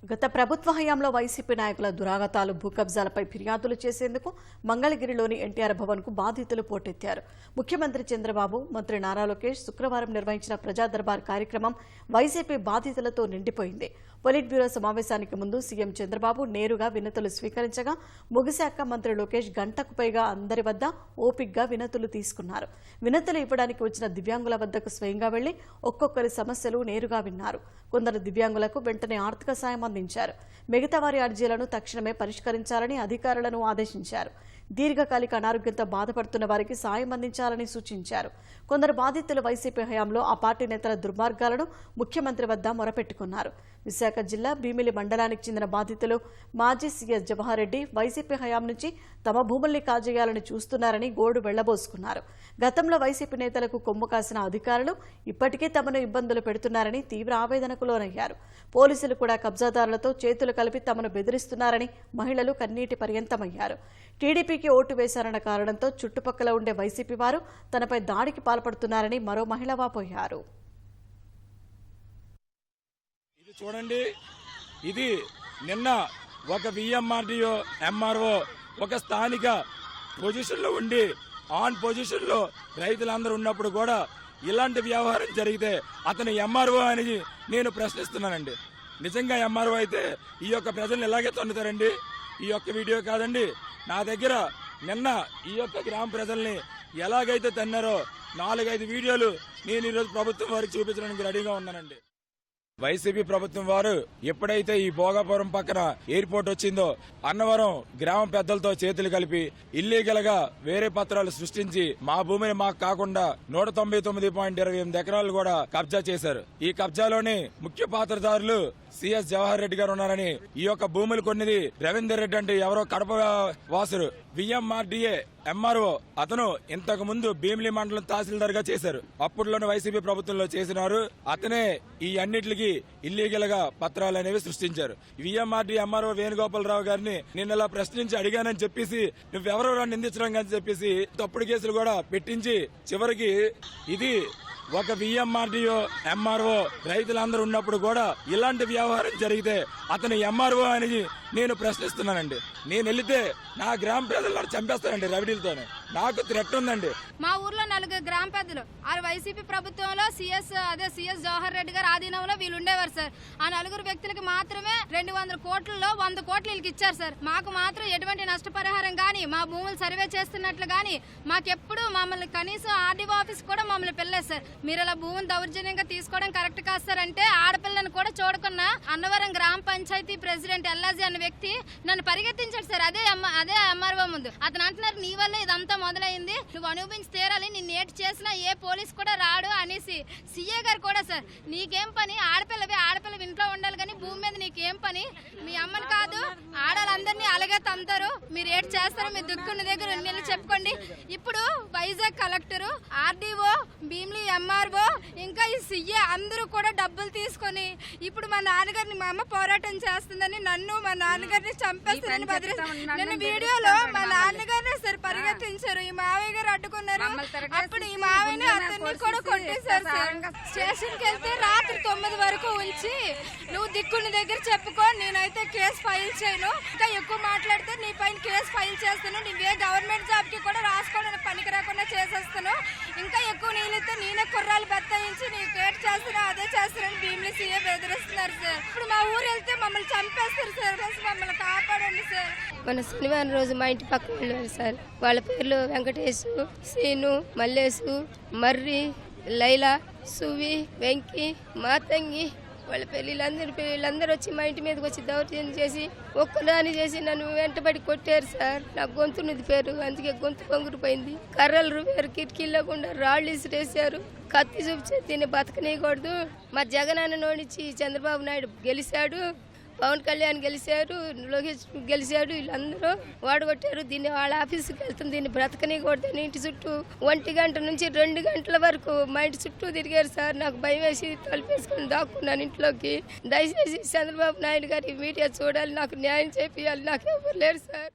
గత ప్రభుత్వ హయాంలో వైసీపీ నాయకుల దురాగతాలు భూ కబ్జాలపై ఫిర్యాదులు చేసేందుకు మంగళగిరిలోని ఎన్టీఆర్ భవన్కు బాధితులు పోటెత్తారు. ముఖ్యమంత్రి చంద్రబాబు, మంత్రి నారా లోకేష్ శుక్రవారం నిర్వహించిన ప్రజా దర్బార్ కార్యక్రమం వైసీపీ బాధితులతో నిండిపోయింది. పొలిట్ బ్యూరో సమావేశానికి ముందు సీఎం చంద్రబాబు నేరుగా వినతులు స్వీకరించగా ముగిశాక మంత్రి లోకేష్ గంటకు పైగా అందరి వద్ద ఓపిగ్గా వినతులు తీసుకున్నారు. వినతులు ఇవ్వడానికి వచ్చిన దివ్యాంగుల వద్దకు స్వయంగా వెళ్లి ఒక్కొక్కరి సమస్యలు నేరుగా విన్నారు. కొందరు దివ్యాంగులకు వెంటనే ఆర్థిక సాయం అందించారు. మిగతా వారి అర్జీలను తక్షణమే పరిష్కరించాలని అధికారులను ఆదేశించారు. దీర్ఘకాలిక అనారోగ్యంతో బాధపడుతున్న వారికి సాయం అందించాలని సూచించారు. కొందరు బాధితులు వైసీపీ హయాంలో ఆ పార్టీ నేతల దుర్మార్గాలను ముఖ్యమంత్రి వద్ద మొరపెట్టుకున్నారు. విశాఖ జిల్లా భీమిలి మండలానికి చెందిన బాధితులు మాజీ సీఎస్ జవహర్ రెడ్డి వైసీపీ హయాం నుంచి తమ భూముల్ని కాజేయాలని చూస్తున్నారని గోడు వెళ్లబోసుకున్నారు. గతంలో వైసీపీ నేతలకు కొమ్ము కాసిన అధికారులు ఇప్పటికే తమను ఇబ్బందులు పెడుతున్నారని తీవ్ర ఆవేదనకు లోనయ్యారు. పోలీసులు కూడా కబ్జాదారులతో చేతులు కలిపి తమను బెదిరిస్తున్నారని మహిళలు కన్నీటి పర్యంతమయ్యారు. టీడీపీకి ఓటు వేశారన్న కారణంతో చుట్టుపక్కల ఉండే వైసీపీ వారు తనపై దాడికి పాల్పడుతున్నారని మరో మహిళ వాపోయారు. ఇది చూడండి, ఇది నిన్న ఒక విఎంఆర్డీఓ ఎంఆర్ఓ ఒక స్థానిక పొజిషన్లో ఉండి ఆన్ పొజిషన్లో రైతులందరూ ఉన్నప్పుడు కూడా ఇలాంటి వ్యవహారం జరిగితే అతను ఎంఆర్ఓ అని నేను ప్రశ్నిస్తున్నానండి. నిజంగా ఎంఆర్ఓ అయితే ఈ యొక్క ప్రజలను ఎలాగే తొందుతారండి? ఈ యొక్క వీడియో కాదండి, నా దగ్గర నిన్న ఈ యొక్క గ్రామ ప్రజల్ని ఎలాగైతే తన్నారో 4-5 వీడియోలు నేను ఈరోజు ప్రభుత్వం వారికి చూపించడానికి రెడీగా ఉన్నానండి. వైసీపీ ప్రభుత్వం వారు ఎప్పుడైతే ఈ భోగాపురం పక్కన ఎయిర్పోర్ట్ వచ్చిందో అన్నవరం గ్రామ పెద్దలతో చేతులు కలిపి ఇల్లీగల్ గా వేరే పత్రాలు సృష్టించి మా భూమిని మాకు కాకుండా 199.28 ఎకరాలు కూడా కబ్జా చేశారు. ఈ కబ్జాలోని ముఖ్య పాత్రధారులు సిఎస్ జవహర్ రెడ్డి గారు ఉన్నారని, ఈ యొక్క భూములు కొన్నిది రవీందర్ రెడ్డి అంటే ఎవరో కడప వాసురు విఎంఆర్డీఏ ఎంఆర్ఓ అతను ఇంతకు ముందు భీమిలి మండలం తహసీల్దార్ గా చేశారు. అప్పట్లోనే వైసీపీ ప్రభుత్వంలో చేసినారు. అతనే ఈ అన్నిటికి ఇల్లీగల్ గా పత్రాలు అనేవి సృష్టించారు. విఎంఆర్డీ ఎంఆర్ఓ వేణుగోపాలరావు గారిని నేను ఇలా ప్రశ్నించి అడిగానని చెప్పేసి నువ్వెవరో నిందించడం అని చెప్పేసి తప్పుడు కేసులు కూడా పెట్టించి చివరికి ఇది ఒక విఎంఆర్డీఓ ఎంఆర్ఓ రైతులందరూ ఉన్నప్పుడు కూడా ఇలాంటి వ్యవహారం జరిగితే అతను ఎంఆర్ఓ అని నేను ప్రశ్నిస్తున్నానండి. నేను వెళితే నా గ్రామ ప్రజలు చంపేస్తానండి రవిడీలతోనే. నాకు థ్రెట్ ఉందండి. మా ఊర్లో 4 గ్రామ పెద్దలు ఆ వైసీపీ ప్రభుత్వంలో సిఎస్ జవహర్ రెడ్డి గారు ఆధీనంలో వీళ్ళు ఉండేవారు సార్. ఆ 4 వ్యక్తులకి మాత్రమే 200 కోట్లలో 100 కోట్లు వీళ్ళకి ఇచ్చారు సార్. మాకు మాత్రం ఎటువంటి నష్టపరిహారం గానీ మా భూములు సర్వే చేస్తున్నట్లు గానీ మాకెప్పుడు మమ్మల్ని కనీసం ఆర్డీఓ ఆఫీస్ కూడా మమ్మల్ని పిల్లలేదు సార్. మీరు అలా భూమిని దౌర్జన్యంగా తీసుకోవడం కరెక్ట్ కాదు సార్ అంటే ఆడపిల్లని కూడా చూడకున్నా అన్నవరం గ్రామ పంచాయతీ ప్రెసిడెంట్ ఎల్లాజీ అనే వ్యక్తి నన్ను పరిగెత్తించాడు సార్. అదే ఎంఆర్ఓ ముందు అతను అంటున్నారు నీ వల్ల ఇదంతా మొదలైంది, నువ్వు అనుభవించి తీరాలి, నిన్ను ఏటి చేసినా ఏ పోలీస్ కూడా రాడు అనేసి. సీఏ గారు కూడా సార్ నీకేం పని, ఆడపిల్ల ఇంట్లో ఉండాలి కానీ భూమి మీద నీకేం పని, మీ అమ్మని కాదు ఆడాలందరినీ అలాగే తంతారు, మీరు ఏటి చేస్తారో మీ దుక్కున్న దగ్గర నిన్ను చెప్పుకోండి. ఇప్పుడు Vizag collector, RDO, Bheemili MRO ఇంకా ఈ సీఏ అందరూ కూడా డబ్బులు తీసుకొని ఇప్పుడు మా నాన్నగారిని మా అమ్మ పోరాటం చేస్తుందని నన్ను మా నాన్నగారిని చంపేస్తారని నేను వీడియోలో మా నాన్నగారిని సార్ పరిగెత్తించారు. ఈ మావయ్య గారు అడ్డుకున్నారు. అప్పుడు ఈ మావయ్యని అతన్ని కూడా కొట్టేశారు సార్. స్టేషన్కి వెళ్తే రాత్రి 9 వరకు ఉంచి నువ్వు దిక్కుని దగ్గర చెప్పుకో, నేనైతే కేసు ఫైల్ చేయను, ఇంకా ఎక్కువ మాట్లాడితే నీ పైన కేసు ఫైల్ చేస్తాను, నువ్వే గవర్నమెంట్ జాబ్ కి కూడా రాసుకోవడానికి పనికి రాకుండా చేసేస్తాను, ఇంకా ఎక్కువ నీళ్ళైతే నేనే కుర్రాలు బెత్తాయించి నీకు ఏట్ చేస్తున్నా అదే చేస్తానని భీమిలి సీఏ బెదిరిస్తున్నారు సార్. ఇప్పుడు మా ఊరు వెళ్తే మమ్మల్ని చంపేస్తారు సార్. మమ్మల్ని కాపాడండి సార్. మన శనివారం రోజు మా ఇంటి పక్కన వెళ్ళారు సార్. వాళ్ళ పేర్లు వెంకటేశు, సీను, మల్లేసు, మర్రి, లైలా, సువి, వెంకి, మాతంగి. వాళ్ళ వీళ్ళందరూ వచ్చి మా ఇంటి మీదకి వచ్చి దౌర్జన్యం చేసి ఒక్కదాని చేసి నన్ను వెంటబడి కొట్టారు సార్. నా గొంతు నుదిపారు, అందుకే గొంతు పొంగురిపోయింది. కర్రలు రువ్వారు, కిటికీల్లో గుండా రాళ్ళు ఇసిరేసారు, కత్తి చూపించి దీన్ని బతకనీయకూడదు. మా జగనన్న నోడిచ్చి చంద్రబాబు నాయుడు గెలిచాడు, పవన్ కళ్యాణ్ గెలిచారు, లోకేష్ గెలిచాడు, వీళ్ళందరూ వాడగొట్టారు. దీన్ని వాళ్ళ ఆఫీస్కి వెళ్తుంది, దీన్ని బ్రతకనీయకూడదని ఇంటి చుట్టూ 1 గంట నుంచి 2 గంటల వరకు మా ఇంటి చుట్టూ తిరిగారు సార్. నాకు భయం వేసి తలుపేసుకుని దాక్కున్నాను ఇంట్లోకి. దయచేసి చంద్రబాబు నాయుడు గారి మీడియా చూడాలి, నాకు న్యాయం చేపియాలి, నాకు ఎవరు లేరు సార్.